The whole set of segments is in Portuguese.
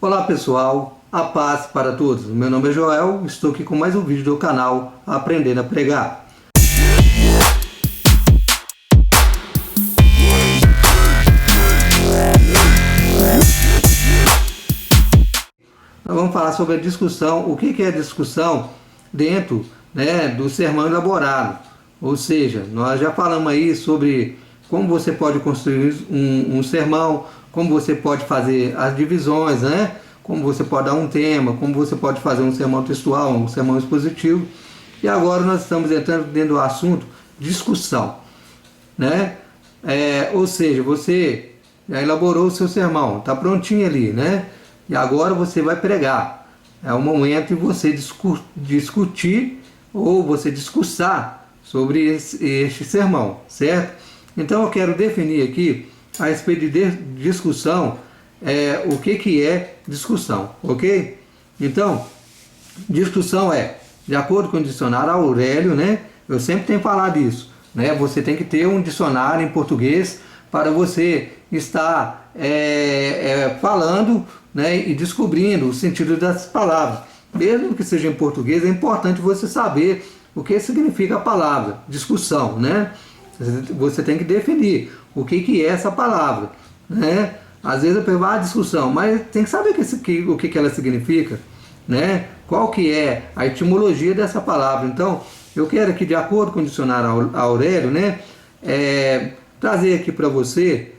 Olá pessoal, a paz para todos. Meu nome é Joel, estou aqui com mais um vídeo do canal Aprendendo a Pregar. Nós vamos falar sobre a discussão, o que é discussão dentro, do sermão elaborado. Ou seja, nós já falamos aí sobre como você pode construir um sermão, como você pode fazer as divisões, como você pode dar um tema, como você pode fazer um sermão textual, um sermão expositivo. E agora nós estamos entrando dentro do assunto discussão. Ou seja, você já elaborou o seu sermão, está prontinho ali, e agora você vai pregar. É o momento de você discutir ou você discursar sobre este sermão, certo? Então eu quero definir aqui a respeito de discussão, o que é discussão, ok? Então, discussão de acordo com o dicionário Aurélio, eu sempre tenho falado isso, você tem que ter um dicionário em português para você estar falando, e descobrindo o sentido das palavras. Mesmo que seja em português, é importante você saber o que significa a palavra discussão, Você tem que definir o que é essa palavra, Às vezes eu pergunto discussão, mas tem que saber o que ela significa, Qual que é a etimologia dessa palavra. Então, eu quero aqui, de acordo com o dicionário Aurélio, trazer aqui para você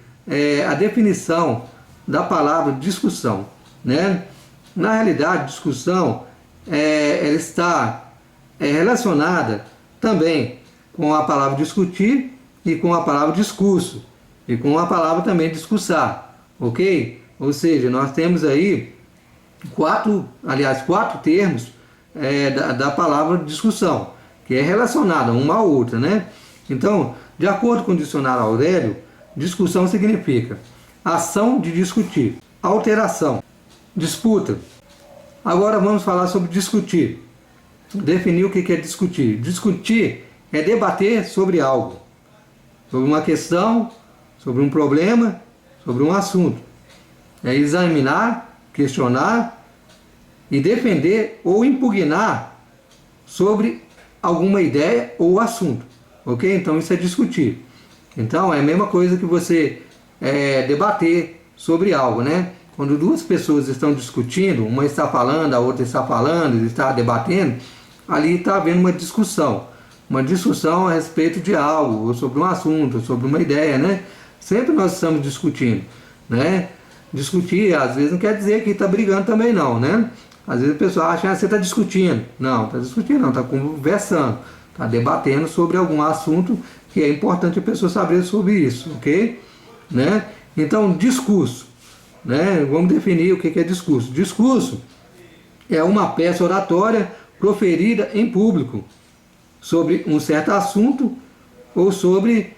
a definição da palavra discussão, Na realidade, discussão ela está relacionada também com a palavra discutir e com a palavra discurso e com a palavra também discursar, ok? Ou seja, nós temos aí quatro termos da palavra discussão, que é relacionada uma à outra, Então, de acordo com o dicionário Aurélio, discussão significa ação de discutir, alteração, disputa. Agora vamos falar sobre discutir. Definir o que é discutir. Discutir é debater sobre algo, sobre uma questão, sobre um problema, sobre um assunto. É examinar, questionar e defender ou impugnar sobre alguma ideia ou assunto. Ok? Então isso é discutir. Então é a mesma coisa que você debater sobre algo, Quando duas pessoas estão discutindo, uma está falando, a outra está falando, está debatendo, ali está havendo uma discussão a respeito de algo, ou sobre um assunto, ou sobre uma ideia, Sempre nós estamos discutindo, Discutir, às vezes, não quer dizer que está brigando também não, Às vezes a pessoa acha que você está discutindo. Não, está discutindo não, está conversando, está debatendo sobre algum assunto que é importante a pessoa saber sobre isso, ok? Então, discurso, Vamos definir o que é discurso. Discurso é uma peça oratória proferida em público sobre um certo assunto ou sobre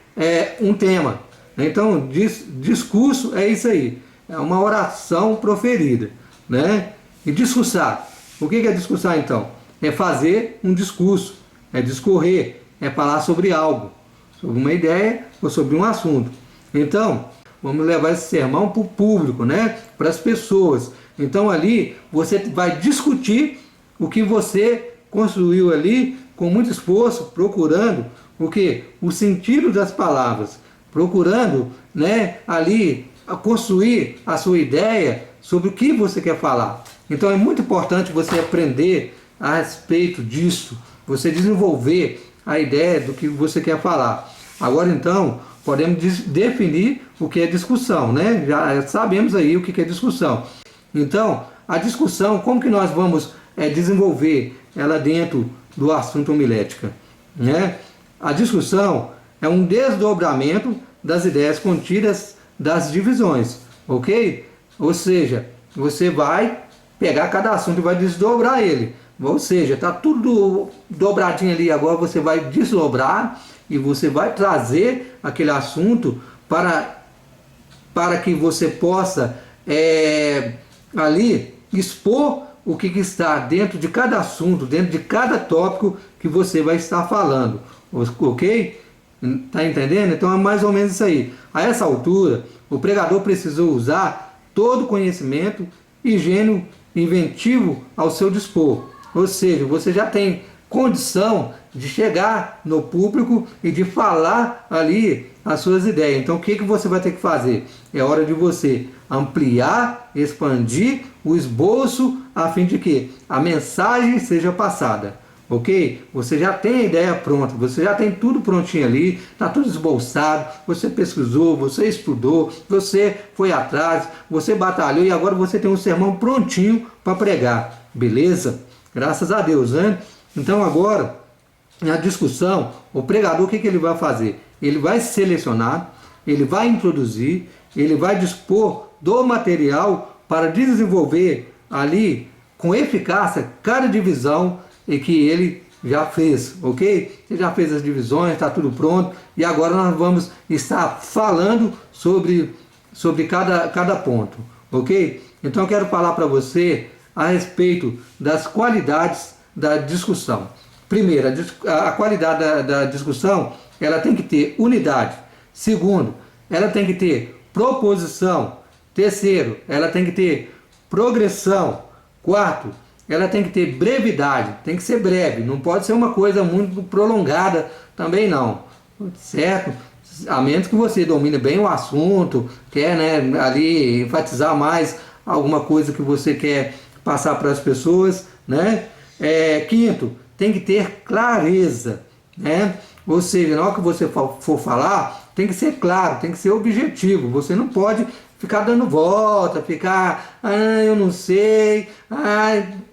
um tema. Então, discurso é isso aí, é uma oração proferida, E discursar, o que é discursar então? É fazer um discurso, é discorrer, é falar sobre algo, sobre uma ideia ou sobre um assunto. Então, vamos levar esse sermão para o público, para as pessoas. Então ali você vai discutir o que você construiu ali com muito esforço, procurando o que? O sentido das palavras, procurando ali construir a sua ideia sobre o que você quer falar. Então é muito importante você aprender a respeito disso, você desenvolver a ideia do que você quer falar. Agora então, podemos definir o que é discussão, Já sabemos aí o que é discussão. Então, a discussão, como que nós vamos desenvolver ela dentro do assunto homilética, A discussão é um desdobramento das ideias contidas das divisões, ok? Ou seja, você vai pegar cada assunto e vai desdobrar ele. Ou seja, está tudo dobradinho ali, agora você vai desdobrar e você vai trazer aquele assunto para que você possa ali expor o que está dentro de cada assunto, dentro de cada tópico que você vai estar falando, ok? Está entendendo? Então é mais ou menos isso aí. A essa altura, o pregador precisou usar todo o conhecimento e gênio inventivo ao seu dispor. Ou seja, você já tem condição de chegar no público e de falar ali as suas ideias. Então o que você vai ter que fazer? É hora de você ampliar, expandir o esboço a fim de que a mensagem seja passada. Ok? Você já tem a ideia pronta, você já tem tudo prontinho ali, está tudo esboçado, você pesquisou, você estudou, você foi atrás, você batalhou e agora você tem um sermão prontinho para pregar. Beleza? Graças a Deus, né? Então agora, na discussão, o pregador o que ele vai fazer? Ele vai selecionar, ele vai introduzir, ele vai dispor do material para desenvolver ali com eficácia cada divisão e que ele já fez, ok? Você já fez as divisões, está tudo pronto e agora nós vamos estar falando sobre cada ponto, ok? Então eu quero falar para você a respeito das qualidades da discussão. Primeiro, a qualidade da discussão, ela tem que ter unidade. Segundo, ela tem que ter proposição. Terceiro, ela tem que ter progressão. Quarto, ela tem que ter brevidade, tem que ser breve, não pode ser uma coisa muito prolongada também não, certo? A menos que você domine bem o assunto, quer, né, ali enfatizar mais alguma coisa que você quer passar para as pessoas, né? Quinto, tem que ter clareza, né? Ou seja, na hora que você for falar, tem que ser claro, tem que ser objetivo, você não pode ficar dando volta, ficar, eu não sei,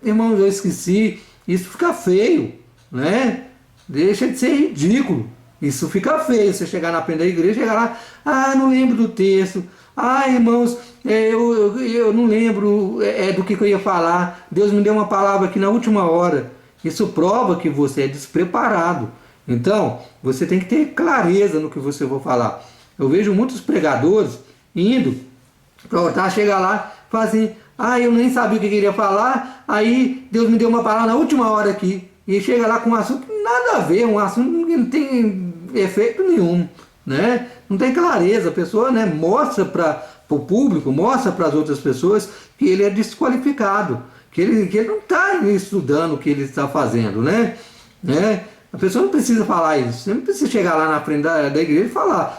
irmão, eu esqueci. Isso fica feio, né? Deixa de ser ridículo. Isso fica feio. Você chegar na frente da igreja, chegar lá, não lembro do texto. Irmãos, eu não lembro do que eu ia falar. Deus me deu uma palavra aqui na última hora. Isso prova que você é despreparado. Então, você tem que ter clareza no que você vai falar. Eu vejo muitos pregadores indo para o altar, chega lá e fala assim, eu nem sabia o que queria falar, aí Deus me deu uma palavra na última hora aqui, e chega lá com um assunto que nada a ver, um assunto que não tem efeito nenhum, né? Não tem clareza, a pessoa, né, mostra para o público, mostra para as outras pessoas que ele é desqualificado, que ele não está estudando o que ele está fazendo, né? A pessoa não precisa falar isso, você não precisa chegar lá na frente da igreja e falar,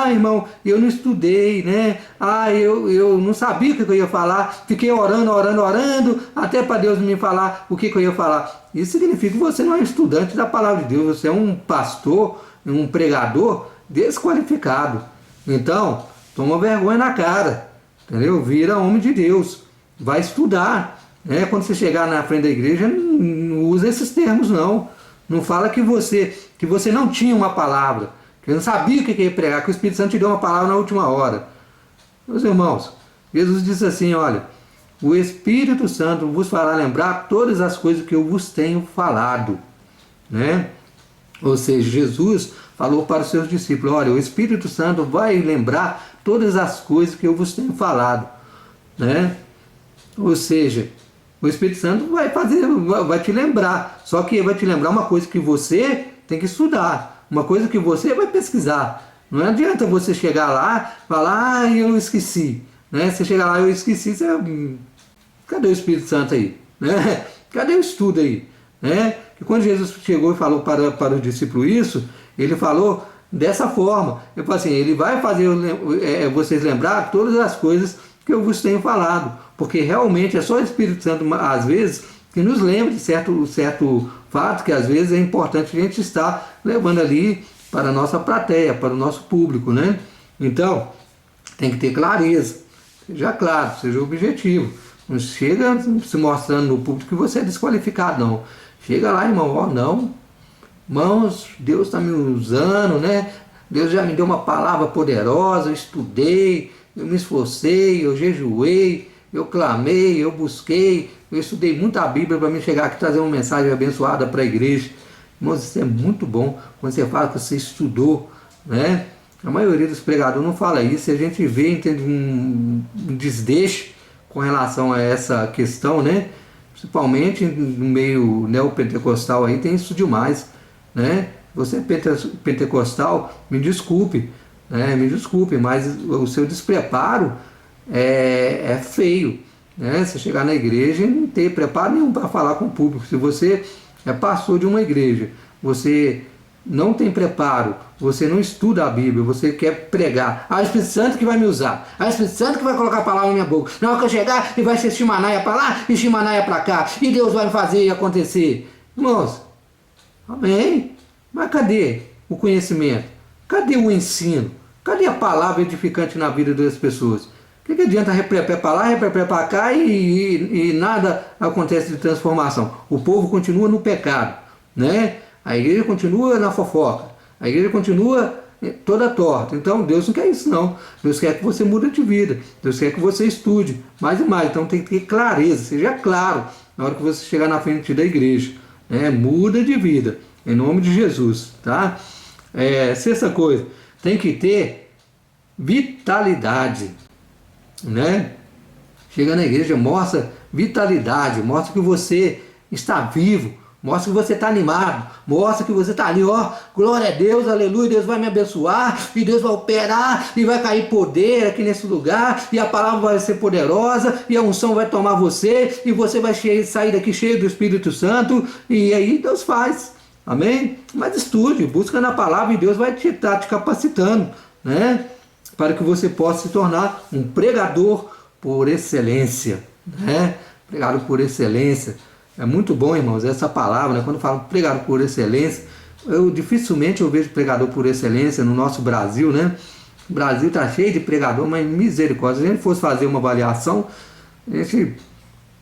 irmão, eu não estudei, né? Eu não sabia o que eu ia falar, fiquei orando, até para Deus me falar o que eu ia falar. Isso significa que você não é estudante da palavra de Deus, você é um pastor, um pregador desqualificado. Então, toma vergonha na cara, entendeu? Vira homem de Deus, vai estudar, né? Quando você chegar na frente da igreja, não usa esses termos, não. Não fala que você não tinha uma palavra, que eu não sabia o que ia pregar, que o Espírito Santo te deu uma palavra na última hora. Meus irmãos, Jesus disse assim, olha, o Espírito Santo vos fará lembrar todas as coisas que eu vos tenho falado, né? Ou seja, Jesus falou para os seus discípulos, olha, o Espírito Santo vai lembrar todas as coisas que eu vos tenho falado, né? Ou seja, o Espírito Santo vai te lembrar, só que vai te lembrar uma coisa que você tem que estudar, uma coisa que você vai pesquisar. Não adianta você chegar lá e falar, eu esqueci, né? Você chegar lá, eu esqueci, cadê o Espírito Santo aí? Né? Cadê o estudo aí? Né? E quando Jesus chegou e falou para o discípulo isso, ele falou dessa forma. Eu falei assim, ele vai fazer vocês lembrar todas as coisas que eu vos tenho falado, porque realmente é só o Espírito Santo, às vezes, que nos lembra de certo fato que às vezes é importante a gente estar levando ali para a nossa plateia, para o nosso público, né? Então, tem que ter clareza, seja claro, seja objetivo. Não chega se mostrando no público que você é desqualificado, não. Chega lá, irmão, não, irmãos, Deus está me usando, né? Deus já me deu uma palavra poderosa, eu estudei, eu me esforcei, eu jejuei, eu clamei, eu busquei, eu estudei muito a Bíblia para me chegar aqui e trazer uma mensagem abençoada para a igreja. Irmãos, isso é muito bom quando você fala que você estudou, né? A maioria dos pregadores não fala isso, e a gente vê, entende, um desdeixo com relação a essa questão, né? Principalmente no meio neopentecostal aí tem isso demais, né? Você é pentecostal, me desculpe, né? Me desculpe, mas o seu despreparo é feio, né? Você chegar na igreja e não ter preparo nenhum para falar com o público. Se você é pastor de uma igreja, você não tem preparo, você não estuda a Bíblia, você quer pregar, o Espírito Santo que vai me usar, o Espírito Santo que vai colocar a palavra na minha boca, na hora que eu chegar e vai ser chimanaia para lá e chimanaia para cá, e Deus vai fazer acontecer. Irmãos, amém? Mas cadê o conhecimento? Cadê o ensino? Cadê a palavra edificante na vida das pessoas? O que adianta reprepé para lá, reprepé para cá e nada acontece de transformação? O povo continua no pecado, né? A igreja continua na fofoca, a igreja continua toda torta. Então Deus não quer isso não. Deus quer que você mude de vida, Deus quer que você estude mais e mais. Então tem que ter clareza, seja claro na hora que você chegar na frente da igreja, né? Muda de vida, em nome de Jesus, tá? Sexta coisa, tem que ter vitalidade, né? Chega na igreja, mostra vitalidade, mostra que você está vivo, mostra que você está animado, mostra que você está ali, ó, glória a Deus, aleluia, Deus vai me abençoar, e Deus vai operar, e vai cair poder aqui nesse lugar, e a palavra vai ser poderosa, e a unção vai tomar você, e você vai sair daqui cheio do Espírito Santo, e aí Deus faz, amém? Mas estude, busca na palavra, e Deus vai estar te capacitando, né? Para que você possa se tornar um pregador por excelência, né? Pregador por excelência. É muito bom, irmãos, essa palavra, né? Quando falo pregador por excelência, dificilmente eu vejo pregador por excelência no nosso Brasil, né? O Brasil está cheio de pregador, mas misericórdia. Se a gente fosse fazer uma avaliação, a gente,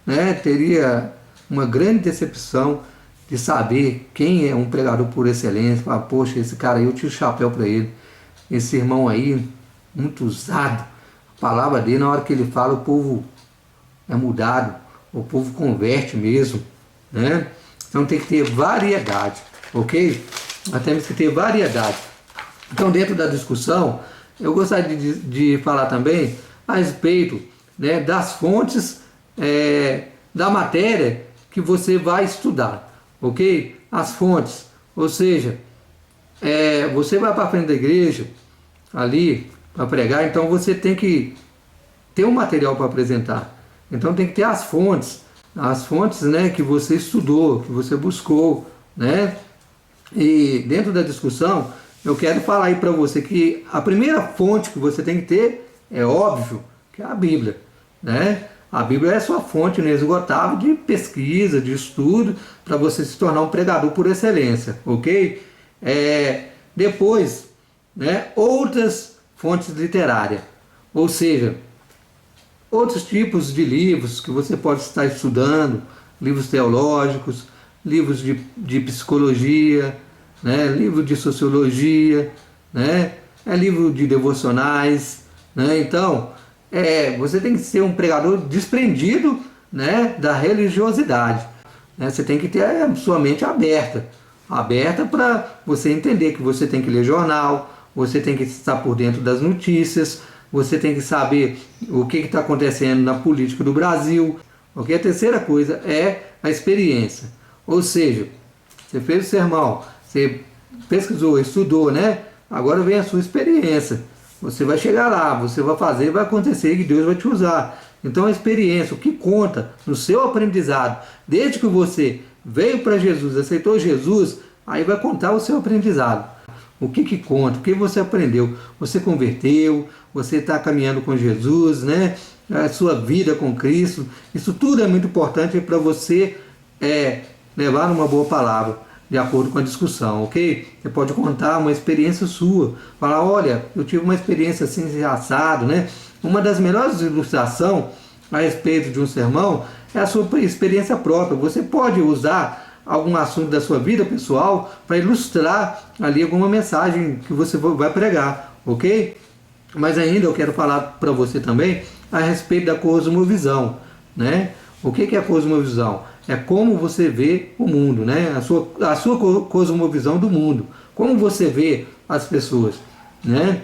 né, teria uma grande decepção de saber quem é um pregador por excelência. Falar, poxa, esse cara aí, eu tiro o chapéu para ele. Esse irmão aí, muito usado. A palavra dele, na hora que ele fala, o povo é mudado. O povo converte mesmo, né? Então tem que ter variedade, ok? Nós temos que ter variedade. Então, dentro da discussão, eu gostaria de falar também a respeito, né, das fontes da matéria que você vai estudar, ok? As fontes, ou seja, você vai para frente da igreja, ali, para pregar, então você tem que ter um material para apresentar. Então tem que ter as fontes, né, que você estudou, que você buscou, né? E dentro da discussão, eu quero falar aí para você que a primeira fonte que você tem que ter, é óbvio, que é a Bíblia, né? A Bíblia é a sua fonte inesgotável de pesquisa, de estudo, para você se tornar um pregador por excelência, ok? Depois, né, outras fontes literárias, ou seja, outros tipos de livros que você pode estar estudando, livros teológicos, livros de psicologia, né, livro de sociologia, né, livro de devocionais, né? Então, você tem que ser um pregador desprendido, né, da religiosidade, né? Você tem que ter a sua mente aberta para você entender que você tem que ler jornal, você tem que estar por dentro das notícias, você tem que saber o que está acontecendo na política do Brasil. Okay? A terceira coisa é a experiência. Ou seja, você fez o sermão, você pesquisou, estudou, né? Agora vem a sua experiência. Você vai chegar lá, você vai fazer, vai acontecer e Deus vai te usar. Então a experiência, o que conta no seu aprendizado, desde que você veio para Jesus, aceitou Jesus, aí vai contar o seu aprendizado. O que conta? O que você aprendeu? Você converteu? Você está caminhando com Jesus, né? A sua vida com Cristo. Isso tudo é muito importante para você levar uma boa palavra, de acordo com a discussão, ok? Você pode contar uma experiência sua. Falar, olha, eu tive uma experiência assim, assado, né? Uma das melhores ilustrações a respeito de um sermão é a sua experiência própria. Você pode usar algum assunto da sua vida pessoal para ilustrar ali alguma mensagem que você vai pregar, ok? Mas ainda eu quero falar para você também a respeito da cosmovisão, né? O que é a cosmovisão? É como você vê o mundo, né? A sua cosmovisão do mundo. Como você vê as pessoas, né?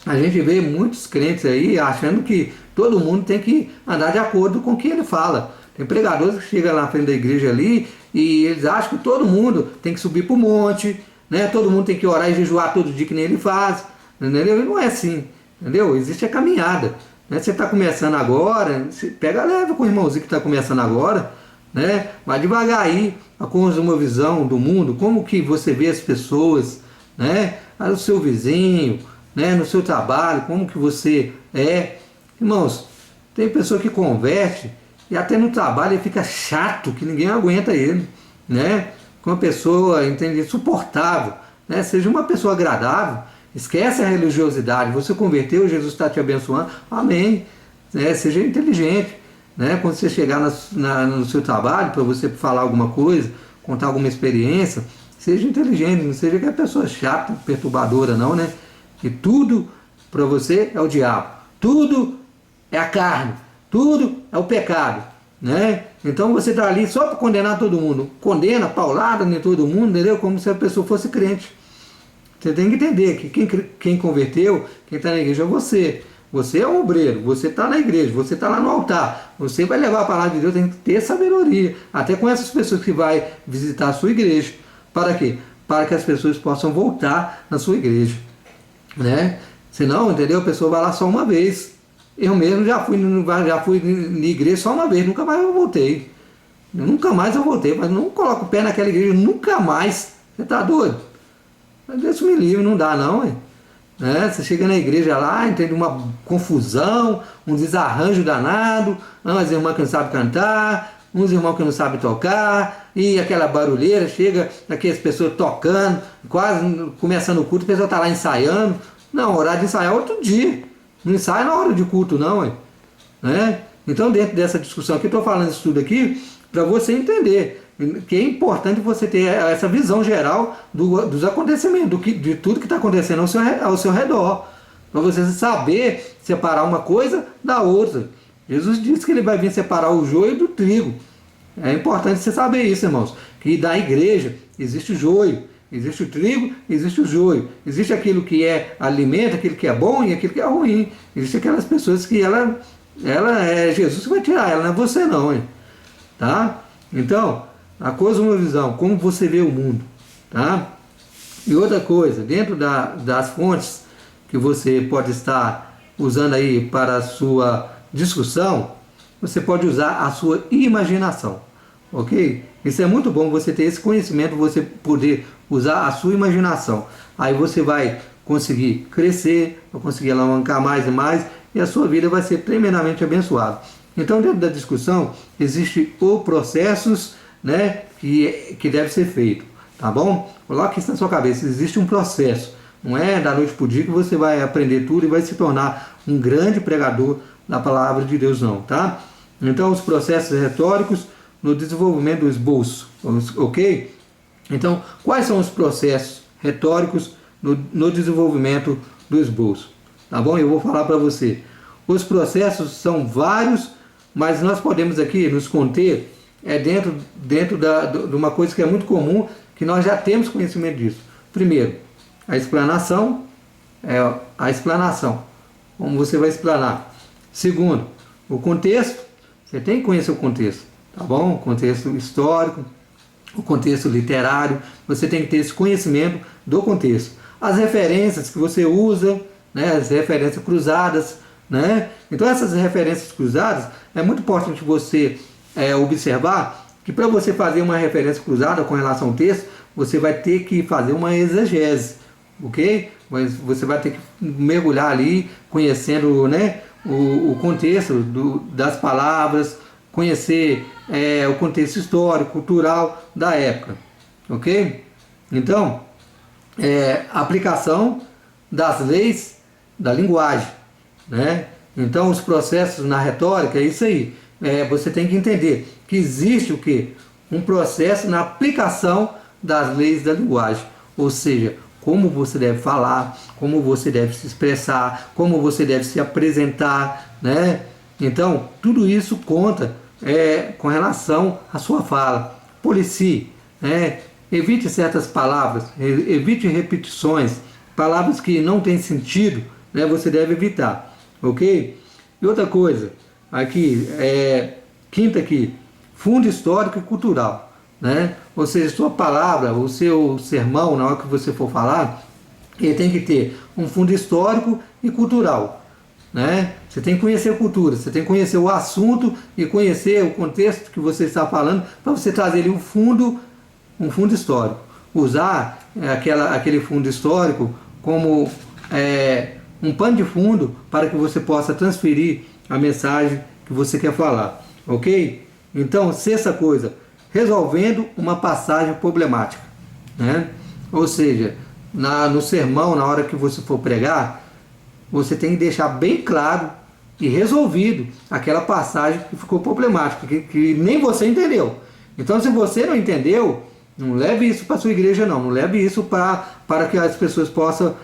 A gente vê muitos crentes aí achando que todo mundo tem que andar de acordo com o que ele fala. Tem pregadores que chegam lá na frente da igreja ali e eles acham que todo mundo tem que subir para o monte, né? Todo mundo tem que orar e jejuar todo dia que nem ele faz, entendeu? E não é assim, entendeu? Existe a caminhada, né? Você está começando agora, você pega leve com o irmãozinho que está começando agora, né? Vai devagar aí, com uma visão do mundo, como que você vê as pessoas, né? No seu vizinho, né? No seu trabalho, como que você é. Irmãos, tem pessoa que converte e até no trabalho ele fica chato, que ninguém aguenta ele, né? Com uma pessoa, entende, insuportável, né? Seja uma pessoa agradável, esquece a religiosidade, você converteu, Jesus está te abençoando, amém, né? Seja inteligente, né? Quando você chegar no seu trabalho, para você falar alguma coisa, contar alguma experiência, seja inteligente, não seja aquela pessoa chata, perturbadora não, né? Que tudo para você é o diabo, tudo é a carne, tudo é o pecado, né? Então você está ali só para condenar todo mundo, condena, paulada em todo mundo, entendeu? Como se a pessoa fosse crente. Você tem que entender que quem converteu, quem está na igreja é você. Você é um obreiro, você está na igreja, você está lá no altar, você vai levar a palavra de Deus, tem que ter sabedoria, até com essas pessoas que vai visitar a sua igreja. Para quê? Para que as pessoas possam voltar na sua igreja, né? Senão, entendeu? A pessoa vai lá só uma vez. Eu mesmo já fui na igreja só uma vez, nunca mais eu voltei. Nunca mais eu voltei, mas não coloco o pé naquela igreja, nunca mais. Você está doido? Mas Deus me livre, não dá não, hein? Né? Você chega na igreja lá, entende uma confusão, um desarranjo danado, umas irmãs que não sabem cantar, uns irmãos que não sabem tocar, e aquela barulheira, chega aquelas pessoas tocando, quase começando o culto, a pessoa está lá ensaiando. Não, horário de ensaiar é outro dia. Não ensaia na hora de culto, não, hein? Né? Então, dentro dessa discussão aqui, eu estou falando isso tudo aqui para você entender que é importante você ter essa visão geral dos acontecimentos, de tudo que está acontecendo ao seu redor, para você saber separar uma coisa da outra. Jesus disse que ele vai vir separar o joio do trigo. É importante você saber isso, irmãos, que da igreja existe o joio. Existe o trigo, existe o joio. Existe aquilo que é alimento, aquilo que é bom e aquilo que é ruim. Existem aquelas pessoas que ela é Jesus que vai tirar, ela não é você não, hein? Tá? Então, a coisa é uma visão, como você vê o mundo, tá? E outra coisa, dentro das fontes que você pode estar usando aí para a sua discussão, você pode usar a sua imaginação, ok? Isso é muito bom, você ter esse conhecimento, você poder usar a sua imaginação. Aí você vai conseguir crescer, vai conseguir alavancar mais e mais, e a sua vida vai ser tremendamente abençoada. Então, dentro da discussão, existe o processos, né, que deve ser feito, tá bom? Coloque isso na sua cabeça, existe um processo. Não é da noite para o dia que você vai aprender tudo e vai se tornar um grande pregador da palavra de Deus, não, tá? Então, os processos retóricos no desenvolvimento do esboço, ok? Então, quais são os processos retóricos no desenvolvimento do esboço? Tá bom? Eu vou falar para você. Os processos são vários, mas nós podemos aqui nos conter dentro de uma coisa que é muito comum, que nós já temos conhecimento disso. Primeiro, a explanação. Como você vai explanar. Segundo, o contexto. Você tem que conhecer o contexto, tá bom? O contexto histórico, o contexto literário, você tem que ter esse conhecimento do contexto. As referências que você usa, né, as referências cruzadas, né? Então essas referências cruzadas, é muito importante você observar que para você fazer uma referência cruzada com relação ao texto, você vai ter que fazer uma exegese, ok? Mas você vai ter que mergulhar ali, conhecendo, né, o contexto das palavras, conhecer o contexto histórico, cultural da época, ok? Então, a aplicação das leis da linguagem, né? Então, os processos na retórica é isso aí. Você tem que entender que existe o quê? Um processo na aplicação das leis da linguagem, ou seja, como você deve falar, como você deve se expressar, como você deve se apresentar, né? Então, tudo isso conta com relação à sua fala. Policie, né? Evite certas palavras, evite repetições, palavras que não têm sentido, né? Você deve evitar, ok? E outra coisa, aqui, quinta aqui, fundo histórico e cultural, né? Ou seja, sua palavra, o seu sermão, na hora que você for falar, ele tem que ter um fundo histórico e cultural, né? Você tem que conhecer a cultura, você tem que conhecer o assunto e conhecer o contexto que você está falando para você trazer ali um fundo histórico. Usar aquele fundo histórico como um pano de fundo para que você possa transferir a mensagem que você quer falar, ok? Então, sexta coisa, resolvendo uma passagem problemática, né? Ou seja, no sermão, na hora que você for pregar, você tem que deixar bem claro e resolvido aquela passagem que ficou problemática, que nem você entendeu. Então, se você não entendeu, não leve isso para a sua igreja, não leve isso para que as pessoas possam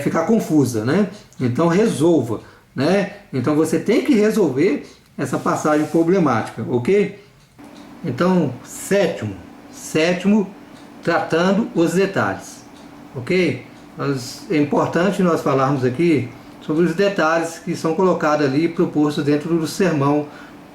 ficar confusas, né? Então, resolva, né? Então, você tem que resolver essa passagem problemática, ok? Então, sétimo, tratando os detalhes, ok? É importante nós falarmos aqui sobre os detalhes que são colocados ali, propostos dentro do sermão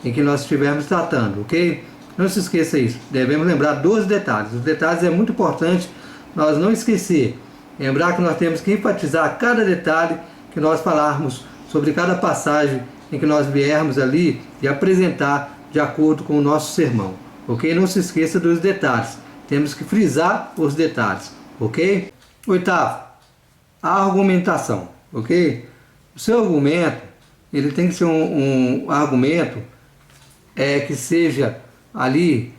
em que nós estivermos tratando, ok? Não se esqueça isso, devemos lembrar dos detalhes. Os detalhes é muito importante nós não esquecer. Lembrar que nós temos que enfatizar cada detalhe que nós falarmos sobre cada passagem em que nós viermos ali e apresentar de acordo com o nosso sermão, ok? Não se esqueça dos detalhes, temos que frisar os detalhes, ok? Oitavo, a argumentação, ok? O seu argumento, ele tem que ser um argumento que seja ali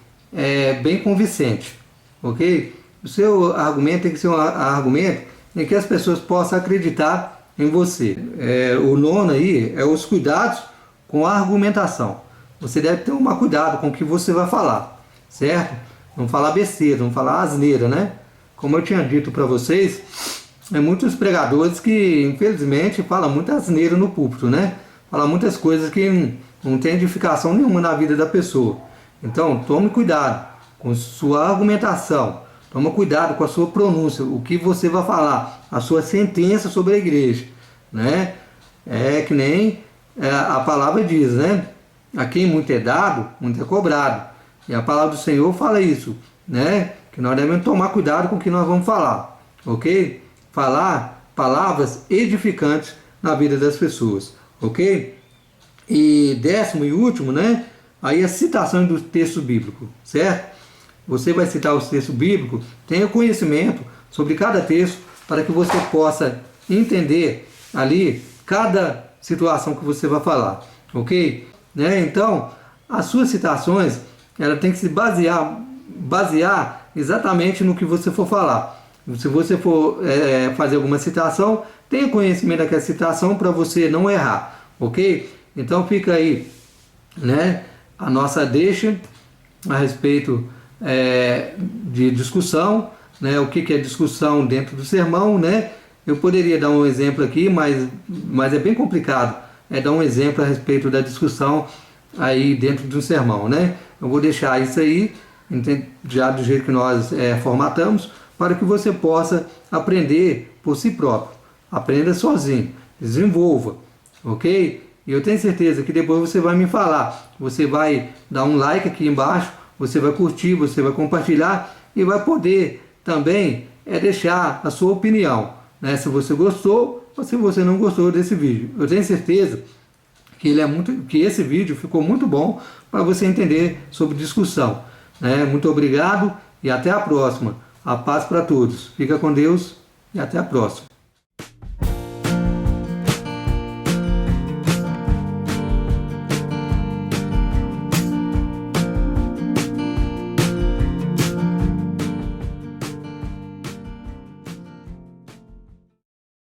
bem convincente, ok? O seu argumento tem que ser um argumento em que as pessoas possam acreditar em você. O nono aí é os cuidados com a argumentação. Você deve ter um cuidado com o que você vai falar, certo? Não falar besteira, não falar asneira, né? Como eu tinha dito para vocês, muitos pregadores que infelizmente falam muita asneira no púlpito, né? Falam muitas coisas que não tem edificação nenhuma na vida da pessoa. Então, tome cuidado com sua argumentação, tome cuidado com a sua pronúncia, o que você vai falar, a sua sentença sobre a igreja, né? É que nem a palavra diz, né? A quem muito é dado, muito é cobrado. E a palavra do Senhor fala isso, né? Que nós devemos tomar cuidado com o que nós vamos falar, ok? Falar palavras edificantes na vida das pessoas, ok? E décimo e último, né? Aí a citação do texto bíblico, certo? Você vai citar os textos bíblicos, tenha conhecimento sobre cada texto para que você possa entender ali cada situação que você vai falar, ok? Né? Então, as suas citações, ela tem que se basear exatamente no que você for falar. Se você for fazer alguma citação, tenha conhecimento daquela citação para você não errar, ok? Então fica aí, né, a nossa deixa a respeito de discussão, né, o que é discussão dentro do sermão, né? Eu poderia dar um exemplo aqui, mas é bem complicado dar um exemplo a respeito da discussão aí dentro do sermão, né? Eu vou deixar isso aí, já do jeito que nós formatamos, para que você possa aprender por si próprio. Aprenda sozinho, desenvolva, ok? E eu tenho certeza que depois você vai me falar, você vai dar um like aqui embaixo, você vai curtir, você vai compartilhar e vai poder também deixar a sua opinião, né? Se você gostou ou se você não gostou desse vídeo. Eu tenho certeza que esse vídeo ficou muito bom para você entender sobre discussão, né? Muito obrigado e até a próxima. A paz para todos. Fica com Deus e até a próxima.